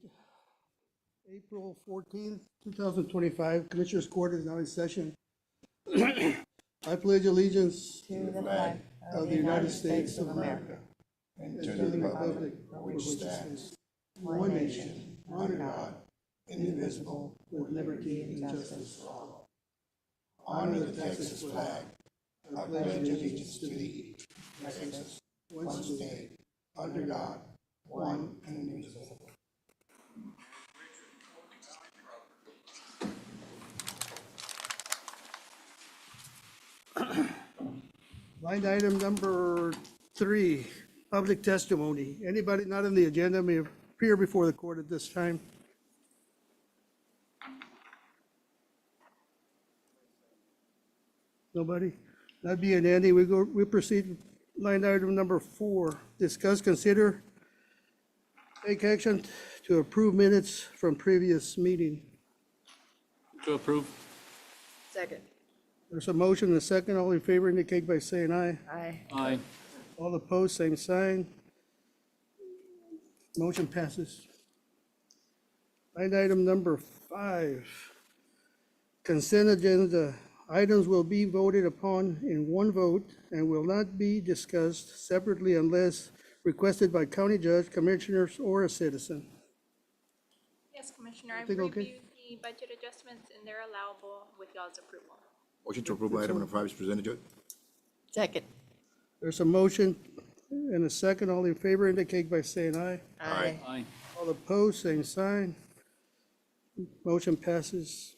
date, April 14th, 2025. Commissioners Court is now in session. I pledge allegiance to the flag of the United States of America and to the republic for which stands one nation, under God, indivisible, with liberty and justice for all. Honor the Texas flag. I pledge allegiance to thee, Texas, one state, under God, one and indivisible. Line item number 3, public testimony. Anybody not on the agenda may appear before the court at this time. Nobody? That being Andy, we proceed with line item number 4. Discuss, consider, take action to approve minutes from previous meeting. To approve. Second. There's a motion and a second. All in favor indicate by saying aye. Aye. Aye. All opposed, same sign. Motion passes. Line item number 5. Consent agenda. Items will be voted upon in one vote and will not be discussed separately unless requested by county judge, commissioners, or a citizen. Yes, Commissioner, I've Think okay? reviewed the budget adjustments and they're allowable with y'all's approval. Motion to approve item number 5 is presented, Judge. Second. There's a motion and a second. All in favor indicate by saying aye. Aye. Aye. All opposed, same sign. Motion passes.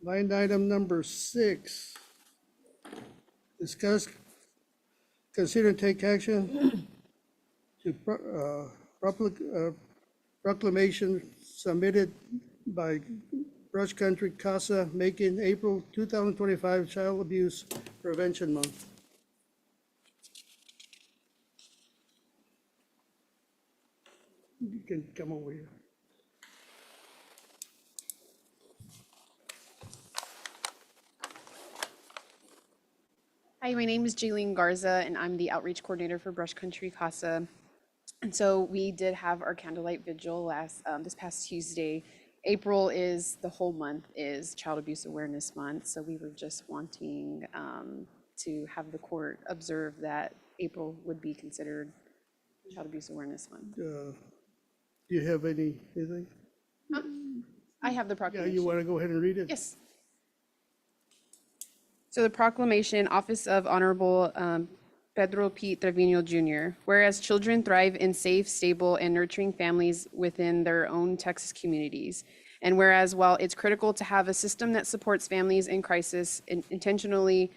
Line item number 6. Discuss, consider and take action to proclamation submitted by Brush Country CASA making April 2025 Child Abuse Prevention Month. You can come over here. Hi, my name is Jaylene Garza, and I'm the outreach coordinator for Brush Country CASA. And so we did have our candlelight vigil this past Tuesday. April is, the whole month is Child Abuse Awareness Month, so we were just wanting to have the court observe that April would be considered Child Abuse Awareness Month. Do you have anything? I have the Yeah, proclamation. you want to go ahead and read it? Yes. So the proclamation, Office of Honorable Pedro P. Trevino Jr. Whereas children thrive in safe, stable, and nurturing families within their own Texas communities. And whereas while it's critical to have a system that supports families in crisis, intentionally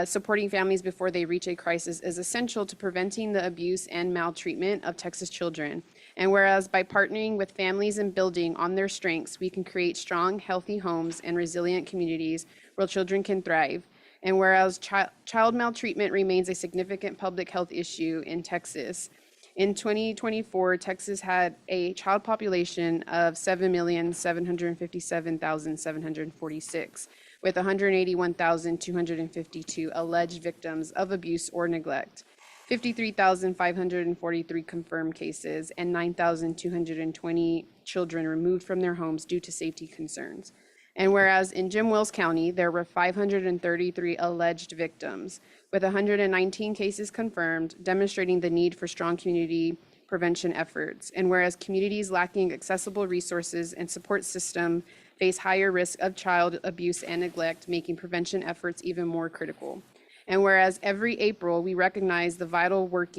supporting families before they reach a crisis is essential to preventing the abuse and maltreatment of Texas children. And whereas by partnering with families and building on their strengths, we can create strong, healthy homes and resilient communities where children can thrive. And whereas child maltreatment remains a significant public health issue in Texas, in 2024, Texas had a child population of 7,757,746, with 181,252 alleged victims of abuse or neglect, 53,543 confirmed cases, and 9,220 children removed from their homes due to safety concerns. And whereas in Jim Wells County, there were 533 alleged victims, with 119 cases confirmed, demonstrating the need for strong community prevention efforts. And whereas communities lacking accessible resources and support system face higher risk of child abuse and neglect, making prevention efforts even more critical. And whereas every April, we recognize the vital work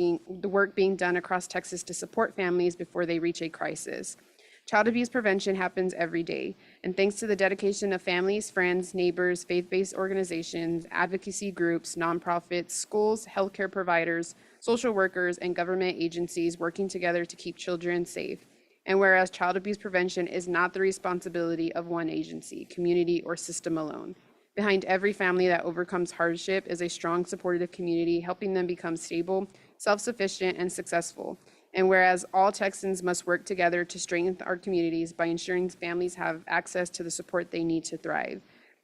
being done across Texas to support families before they reach a crisis. Child abuse prevention happens every day, and thanks to the dedication of families, friends, neighbors, faith-based organizations, advocacy groups, nonprofits, schools, healthcare providers, social workers, and government agencies working together to keep children safe. And whereas child abuse prevention is not the responsibility of one agency, community, or system alone. Behind every family that overcomes hardship is a strong, supportive community, helping them become stable, self-sufficient, and successful. And whereas all Texans must work together to strengthen our communities by ensuring families have access to the support they need to thrive.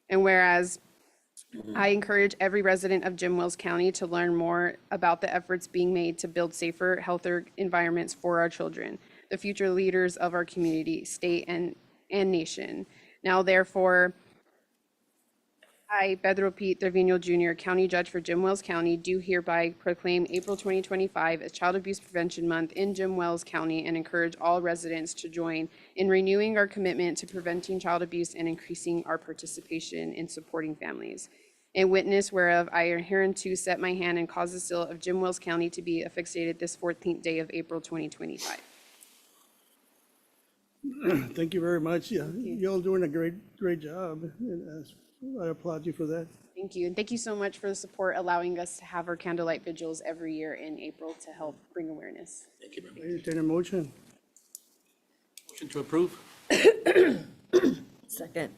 And whereas I encourage every resident of Jim Wells County to learn more about the efforts being made to build safer, healthier environments for our children, the future leaders of our community, state, and nation. Now, therefore, I, Pedro Pete Trevino Jr., County Judge for Jim Wells County, do hereby proclaim April 2025 as Child Abuse Prevention Month in Jim Wells County and encourage all residents to join in renewing our commitment to preventing child abuse and increasing our participation in supporting families. In witness whereof, I hereunto set my hand and cause the seal of Jim Wells County to be affixated this 14th day of April 2025. Thank you very much. Yeah, y'all doing a great job. And I applaud you for that. Thank you. And thank you so much for the support, allowing us to have our candlelight vigils every year in April to help bring awareness. Thank you, ma'am. Entertain a motion. Motion to approve? Second.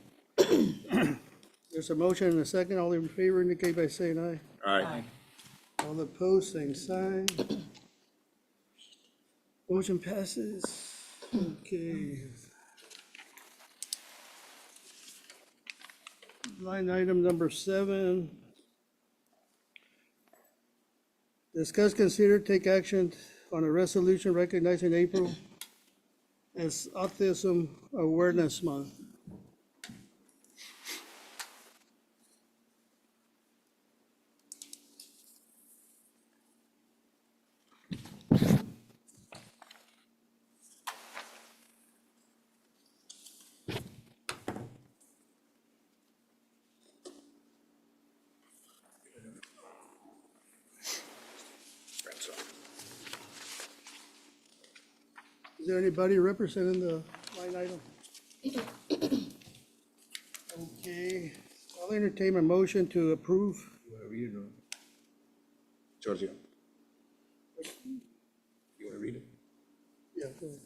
There's a motion and a second. All in favor indicate by saying aye. All right. All opposed, same sign. Motion passes. Okay. Line item number 7. Discuss, consider, take action on a resolution recognizing April as Autism Awareness Month. Is there anybody representing the line item? Okay, I'll entertain a motion to approve. You want to read it or? Georgia? You want to read it? Yeah, go ahead.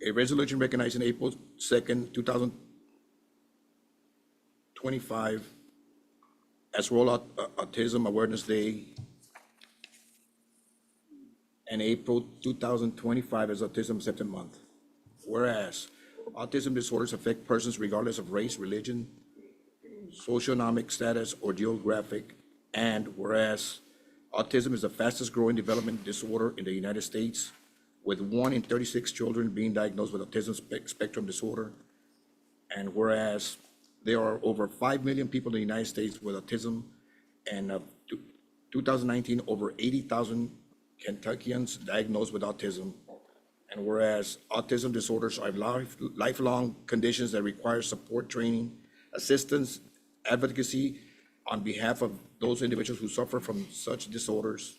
A resolution recognizing April 2nd, 2025 as World Autism Awareness Day and April 2025 as Autism Acceptance Month. Whereas autism disorders affect persons regardless of race, religion, socioeconomic status, or geographic, and whereas autism is the fastest growing developmental disorder in the United States, with 1 in 36 children being diagnosed with autism spectrum disorder. And whereas there are over 5 million people in the United States with autism, and 2019, over 80,000 Kentuckians diagnosed with autism. And whereas autism disorders are lifelong conditions that require support, training, assistance, advocacy on behalf of those individuals who suffer from such disorders.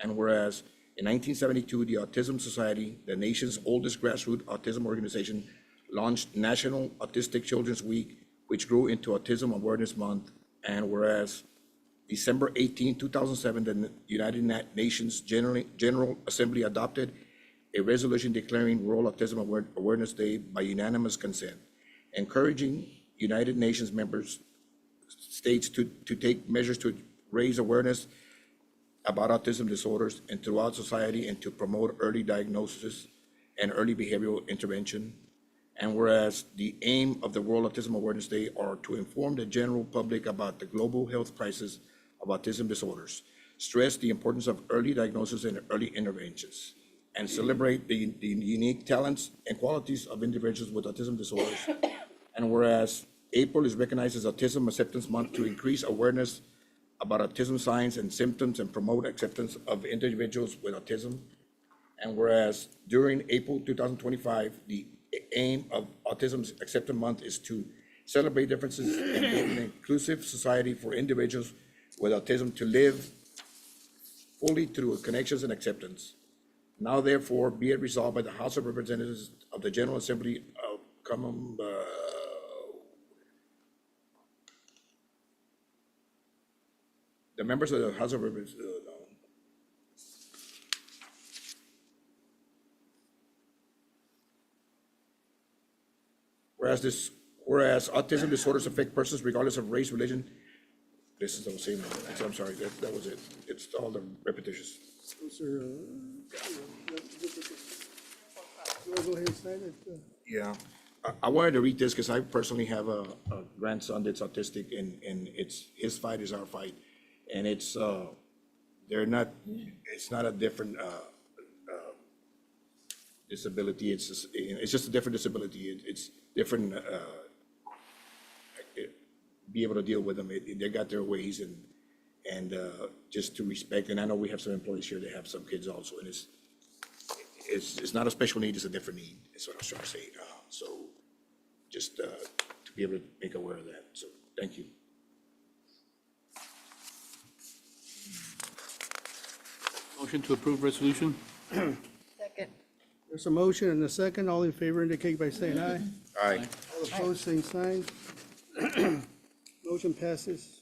And whereas in 1972, the Autism Society, the nation's oldest grassroots autism organization, launched National Autistic Children's Week, which grew into Autism Awareness Month. And whereas December 18, 2007, the United Nations General Assembly adopted a resolution declaring World Autism Awareness Day by unanimous consent, encouraging United Nations members states to take measures to raise awareness about autism disorders and throughout society and to promote early diagnosis and early behavioral intervention. And whereas the aim of the World Autism Awareness Day are to inform the general public about the global health crisis of autism disorders, stress the importance of early diagnosis and early interventions, and celebrate the unique talents and qualities of individuals with autism disorders. And whereas April is recognized as Autism Acceptance Month to increase awareness about autism signs and symptoms and promote acceptance of individuals with autism. And whereas during April 2025, the aim of Autism Acceptance Month is to celebrate differences and build an inclusive society for individuals with autism to live fully through connections and acceptance. Now therefore be it resolved by the House of Representatives of the General Assembly of the members of the House of Representatives, whereas autism disorders affect persons regardless of race, religion, This is the same, I'm sorry, that was it. It's all the repetitious. Those are, you wanna go ahead and sign it? Yeah, I wanted to read this because I personally have a grandson that's autistic, and it's, his fight is our fight. And it's, they're not, it's not a different, disability, it's just a different disability. It's different, be able to deal with them. They got their ways, and just to respect, and I know we have some employees here that have some kids also, and it's not a special need, it's a different need, is what I was trying to say. So just to be able to make aware of that, so thank you. Motion to approve resolution? Second. There's a motion and a second. All in favor indicate by saying aye. Aye. All opposed, same sign. Motion passes.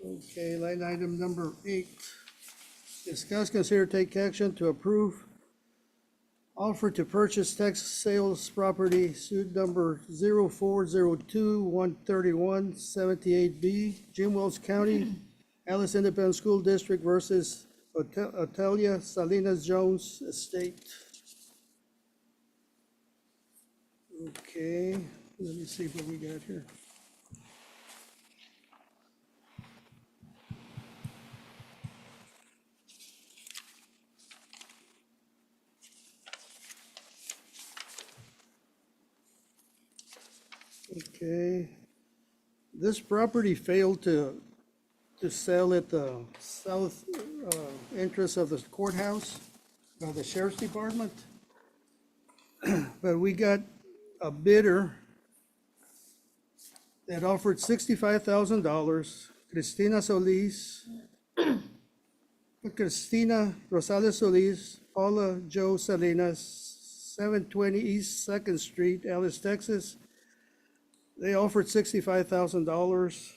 Okay, line item number 8. Discuss, consider, take action to approve offer to purchase tax sales property, suit number 0402-131-78B, Jim Wells County, Alice Independent School District versus Otelia Salinas Jones Estate. Okay, let me see what we got here. Okay, this property failed to sell at the south entrance of the courthouse, by the sheriff's department. But we got a bidder that offered $65,000, Cristina Rosales Solis, Paula Joe Salinas, 720 East Second Street, Alice, Texas. They offered $65,000.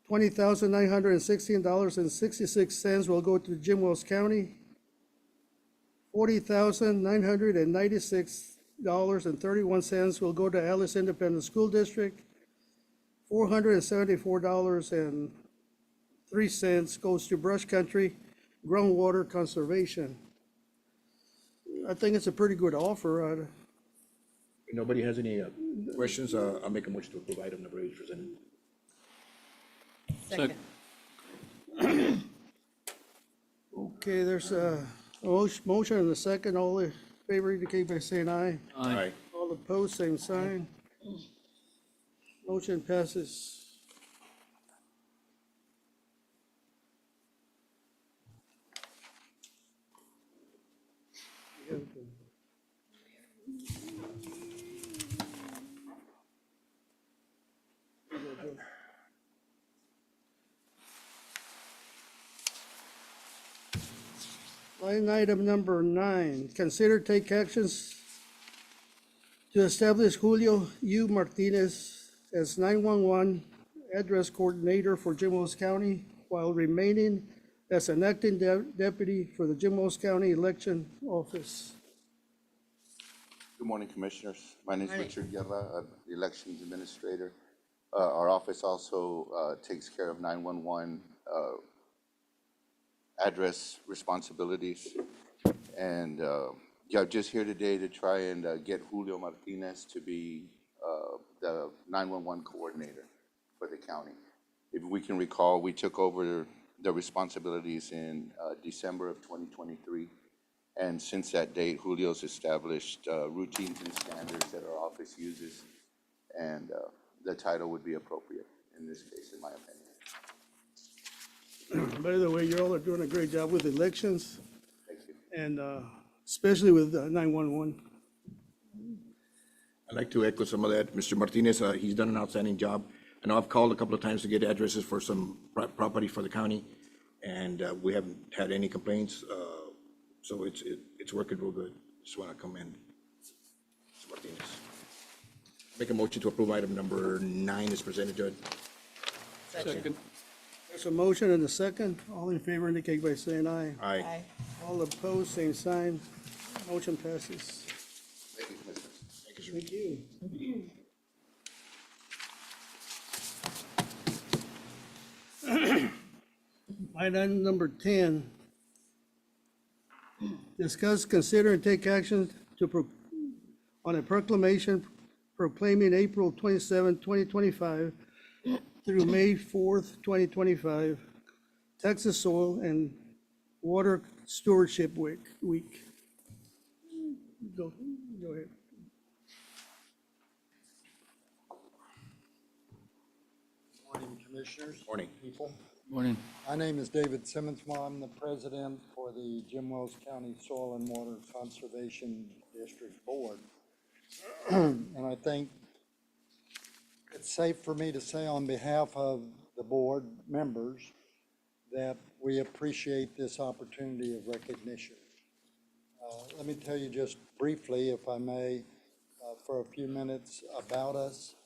$20,916.66 will go to Jim Wells County. $40,996.31 will go to Alice Independent School District. $474.03 goes to Brush Country Groundwater Conservation. I think it's a pretty good offer. If nobody has any questions, I'll make a motion to approve item number 8 presented. Second. Okay, there's a motion and a second. All in favor indicate by saying aye. Aye. All opposed, same sign. Motion passes. Line item number 9, consider take actions to establish Julio U. Martinez as 911 address coordinator for Jim Wells County while remaining as an acting deputy for the Jim Wells County Election Office. Good morning, Commissioners. My name is Richard Guerra, I'm the Elections Administrator. Our office also takes care of 911 address responsibilities. And yeah, just here today to try and get Julio Martinez to be the 911 coordinator for the county. If we can recall, we took over the responsibilities in December of 2023. And since that date, Julio's established routines and standards that our office uses. And the title would be appropriate in this case, in my opinion. By the way, you all are doing a great job with elections Thank you. and especially with 911. I'd like to echo some of that. Mr. Martinez, he's done an outstanding job. I know I've called a couple of times to get addresses for some property for the county, and we haven't had any complaints. So it's working real good. Just want to commend Mr. Martinez. Make a motion to approve item number 9 is presented, Judge. Second. There's a motion and a second. All in favor indicate by saying aye. Aye. All opposed, same sign. Motion passes. Thank you, Commissioners. Thank you. Item number 10. Discuss, consider, and take action on a proclamation proclaiming April 27, 2025 through May 4th, 2025, Texas Soil and Water Stewardship Week. Go ahead. Morning, Commissioners. Morning. People. Morning. My name is David Simmonsma. I'm the president for the Jim Wells County Soil and Water Conservation District Board. And I think it's safe for me to say on behalf of the board members that we appreciate this opportunity of recognition. Let me tell you just briefly, if I may, for a few minutes about us.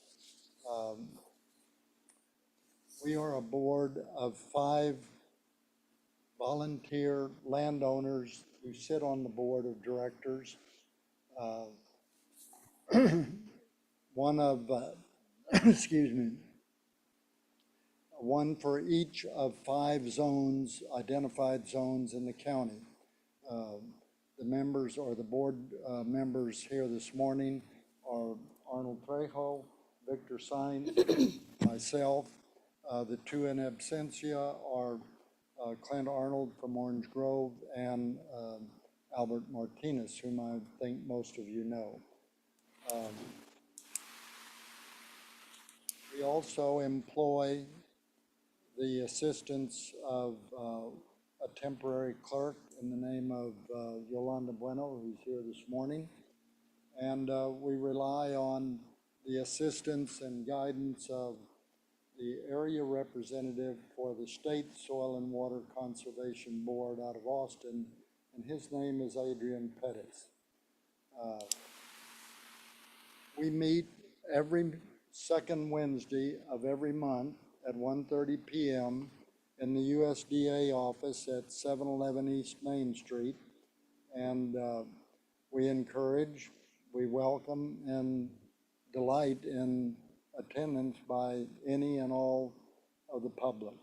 We are a board of 5 volunteer landowners who sit on the board of directors. One of, excuse me, one for each of 5 zones, identified zones in the county. The members or the board members here this morning are Arnold Trejo, Victor Sainz, myself. The 2 in absentia are Clint Arnold from Orange Grove and Albert Martinez, whom I think most of you know. We also employ the assistance of a temporary clerk in the name of Yolanda Bueno, who's here this morning. And we rely on the assistance and guidance of the area representative for the State Soil and Water Conservation Board out of Austin, and his name is Adrian Pettis. We meet every second Wednesday of every month at 1:30 p.m. in the USDA office at 711 East Main Street, and we encourage, we welcome, and delight in attendance by any and all of the public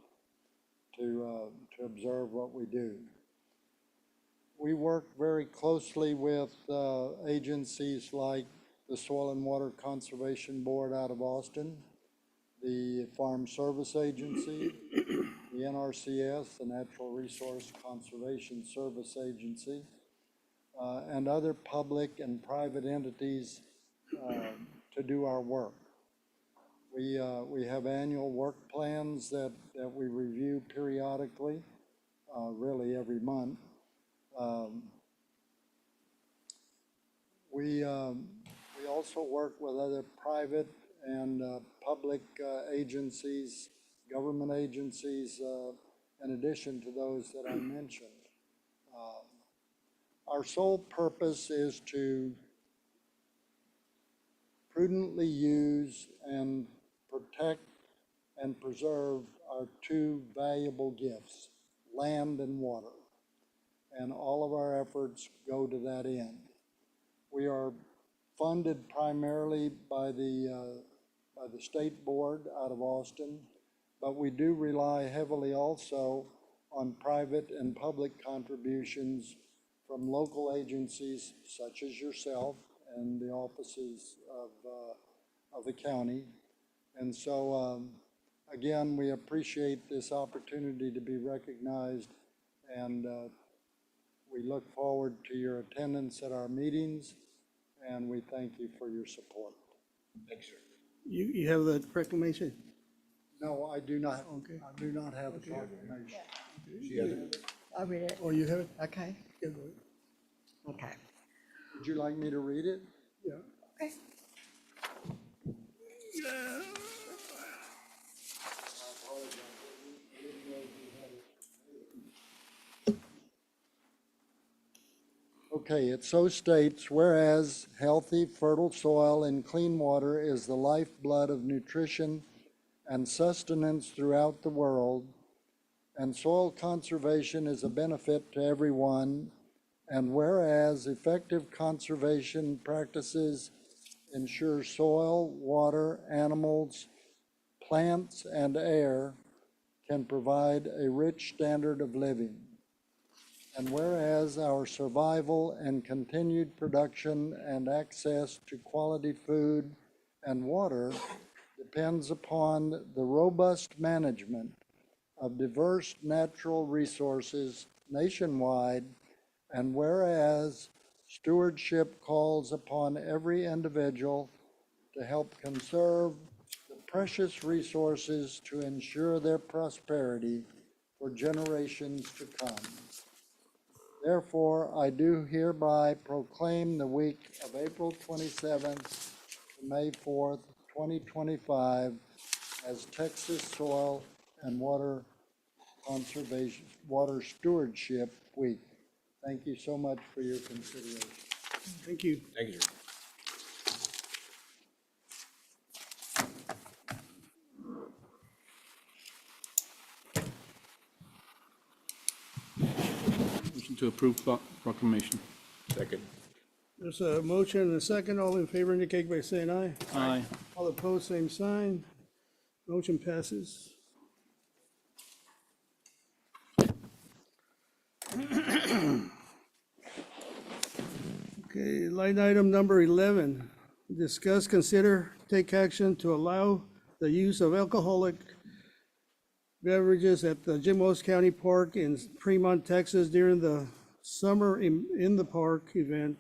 to observe what we do. We work very closely with agencies like the Soil and Water Conservation Board out of Austin, the Farm Service Agency, the NRCS, the Natural Resource Conservation Service Agency, and other public and private entities to do our work. We have annual work plans that we review periodically, really every month. We also work with other private and public agencies, government agencies, in addition to those that I mentioned. Our sole purpose is to prudently use and protect and preserve our 2 valuable gifts, land and water. And all of our efforts go to that end. We are funded primarily by the state board out of Austin, but we do rely heavily also on private and public contributions from local agencies such as yourself and the offices of the county. And so, again, we appreciate this opportunity to be recognized, and we look forward to your attendance at our meetings, and we thank you for your support. Thanks, sir. You have the proclamation? No, I do not. Okay. I do not have a proclamation. She has it. I'll read it. Oh, you have it? Okay, Yeah, go ahead. okay. Would you like me to read it? Yeah. Okay. Okay, it so states, whereas healthy, fertile soil and clean water is the lifeblood of nutrition and sustenance throughout the world, and soil conservation is a benefit to everyone. And whereas effective conservation practices ensure soil, water, animals, plants, and air can provide a rich standard of living. And whereas our survival and continued production and access to quality food and water depends upon the robust management of diverse natural resources nationwide, and whereas stewardship calls upon every individual to help conserve the precious resources to ensure their prosperity for generations to come. Therefore, I do hereby proclaim the week of April 27th to May 4th, 2025 as Texas Soil and Water Conservation, Water Stewardship Week. Thank you so much for your consideration. Thank you. Thank you, sir. Motion to approve proclamation. Second. There's a motion and a second. All in favor indicate by saying aye. Aye. All opposed, same sign. Motion passes. Okay, line item number 11, discuss, consider, take action to allow the use of alcoholic beverages at the Jim Wells County Park in Fremont, Texas during the Summer in the Park event,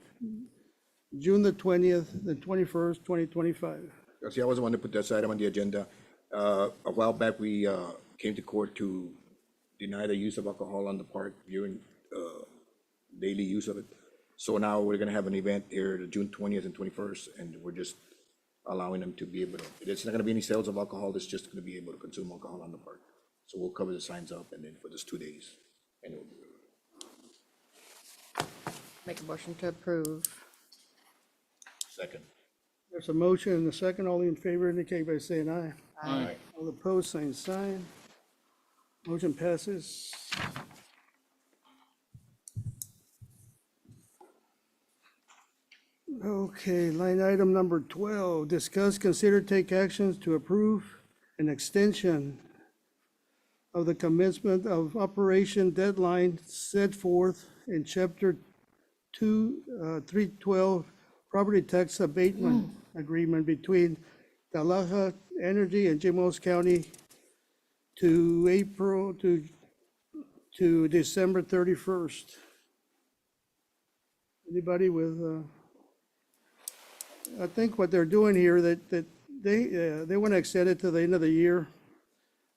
June the 20th, the 21st, 2025. See, I was the one to put this item on the agenda. A while back, we came to court to deny the use of alcohol on the park during daily use of it. So now we're gonna have an event here, the June 20th and 21st, and we're just allowing them to be able to, it's not gonna be any sales of alcohol, it's just gonna be able to consume alcohol on the park. So we'll cover the signs up and then for this 2 days. And it will be Make a motion to approve. second. There's a motion and a second. All in favor indicate by saying aye. Aye. All opposed, same sign. Motion passes. Okay, line item number 12, discuss, consider, take actions to approve an extension of the commencement of operation deadline set forth in chapter 312 property tax abatement agreement between Talaha Energy and Jim Wells County to December 31st. Anybody with, I think what they're doing here, that they want to extend it to the end of the year.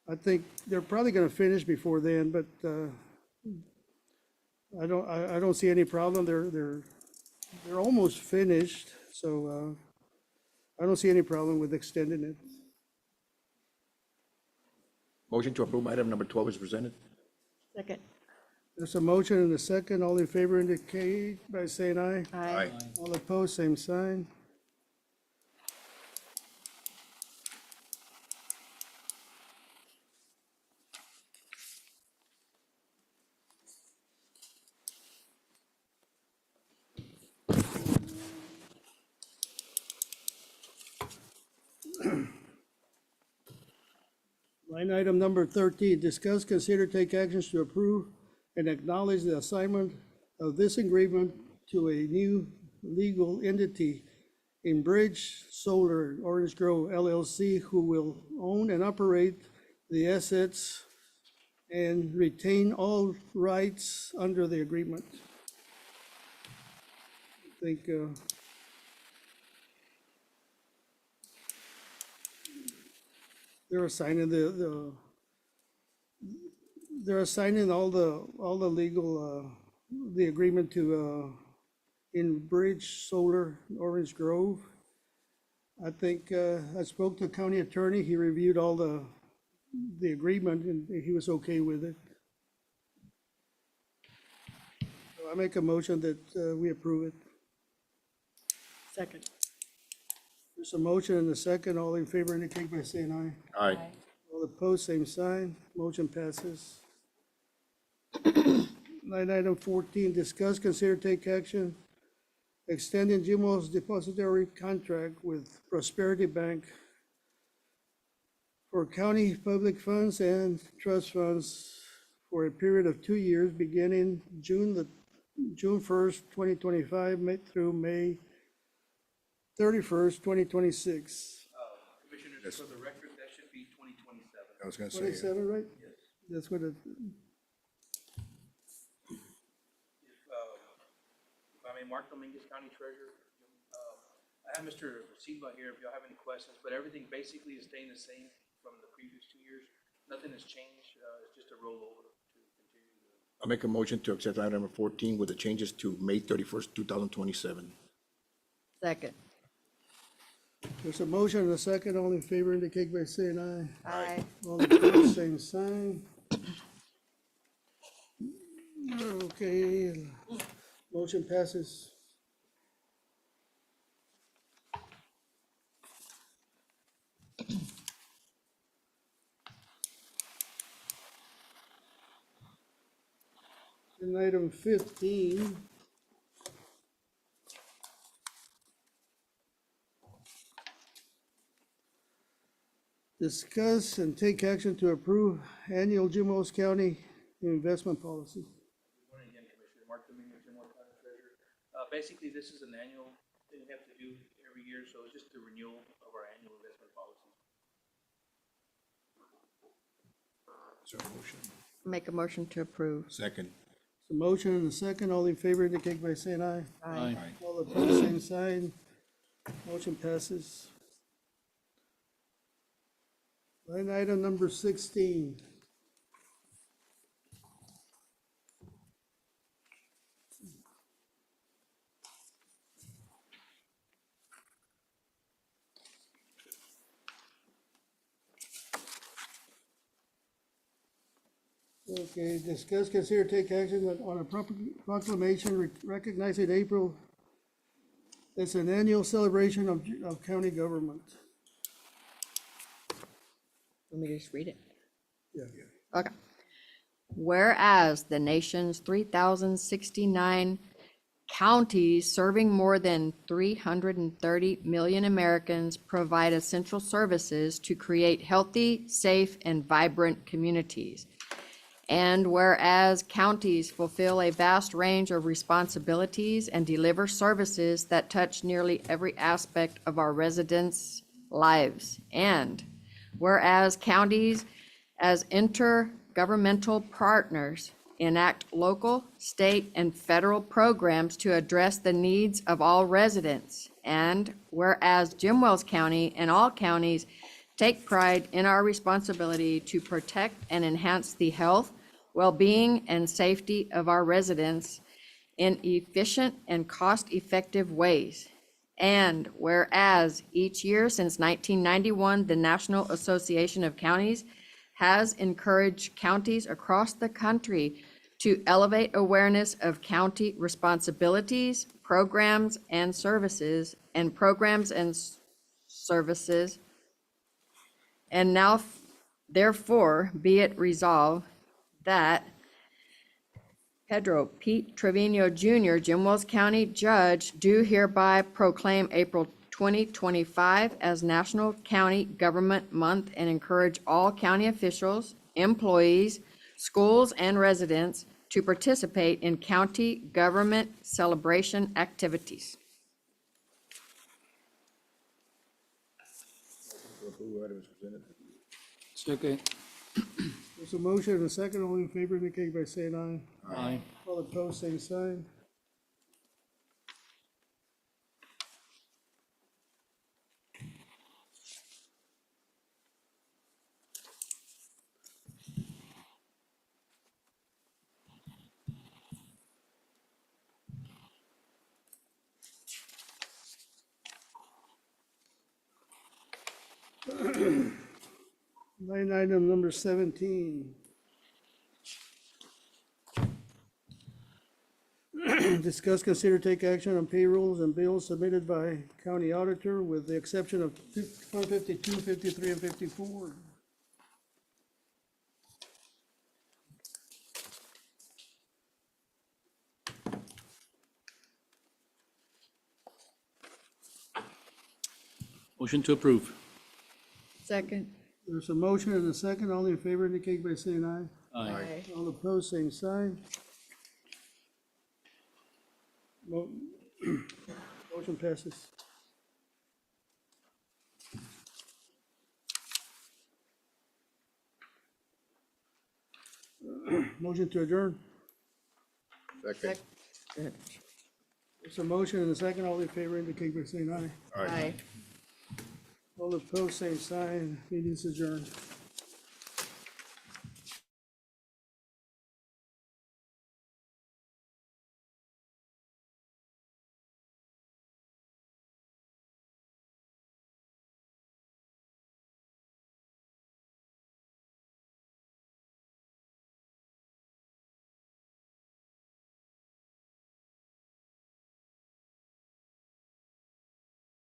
I think they're probably going to finish before then, but I don't see any problem. They're almost finished, so I don't see any problem with extending it. Motion to approve item number 12 is presented. Second. There's a motion and a second. All in favor indicate by saying aye. Aye. All opposed, same sign. Line item number 13, discuss, consider, take actions to approve and acknowledge the assignment of this agreement to a new legal entity, in Bridge Solar Orange Grove LLC, who will own and operate the assets and retain all rights under the agreement. I think they're assigning they're assigning all the legal the agreement to in Bridge Solar Orange Grove. I think I spoke to the county attorney. He reviewed all the agreement and he was okay with it. So I make a motion that we approve it. Second. There's a motion and a second. All in favor indicate by saying aye. Aye. All opposed, same sign. Motion passes. Line item 14, discuss, consider, take action, extending Jim Wells depository contract with Prosperity Bank for county public funds and trust funds for a period of 2 years, beginning June 1st, 2025, through May 31st, 2026. Commissioners, for the record, that should be 2027. I was gonna say, 27, right? That's what it, If I may, Mark Dominguez, County Treasurer. I have Mr. Silva here if y'all have any questions, but everything basically is staying the same from the previous 2 years. Nothing has changed, it's just a rollover to continue. I'll make a motion to accept item number 14 with the changes to May 31st, 2027. Second. there's a motion and a second. All in favor indicate by saying aye. Aye. All opposed, same sign. Okay, motion passes. And item 15. Discuss and take action to approve annual Jim Wells County investment policy. Good morning again, Commissioner. Mark Dominguez, Jim Wells County Treasurer. Basically, this is an annual thing we have to do every year, so it's just the renewal of our annual investment policy. Is there a motion? Make a motion to approve. Second. The motion and the second, all in favor indicate by saying aye. Aye. All opposed, same sign. Motion passes. Line item number 16. Okay, discuss, consider, take action on a proclamation recognizing April as an annual celebration of county government. Let me just read it. Yeah. Okay. Whereas the nation's 3,069 counties serving more than 330 million Americans provide essential services to create healthy, safe, and vibrant communities. And whereas counties fulfill a vast range of responsibilities and deliver services that touch nearly every aspect of our residents' lives. And whereas counties, as intergovernmental partners, enact local, state, and federal programs to address the needs of all residents. And whereas Jim Wells County and all counties take pride in our responsibility to protect and enhance the health, well-being, and safety of our residents in efficient and cost-effective ways. And whereas each year since 1991, the National Association of Counties has encouraged counties across the country to elevate awareness of county responsibilities, programs and services. And now, therefore, be it resolved that Pedro Pete Trevino Jr., Jim Wells County Judge, do hereby proclaim April 2025 as National County Government Month and encourage all county officials, employees, schools, and residents to participate in county government celebration activities. Second. There's a motion and a second, all in favor indicate by saying aye. Aye. All opposed, same sign. Line item number 17. Discuss, consider, take action on payrolls and bills submitted by county auditor with the exception of 152, 53, and 54. Motion to approve. Second. There's a motion and a second. All in favor indicate by saying aye. Aye. All opposed, same sign. Motion passes. Motion to adjourn. Second. There's a motion and a second. All in favor indicate by saying aye. Aye. All opposed, same sign. Meeting's adjourned.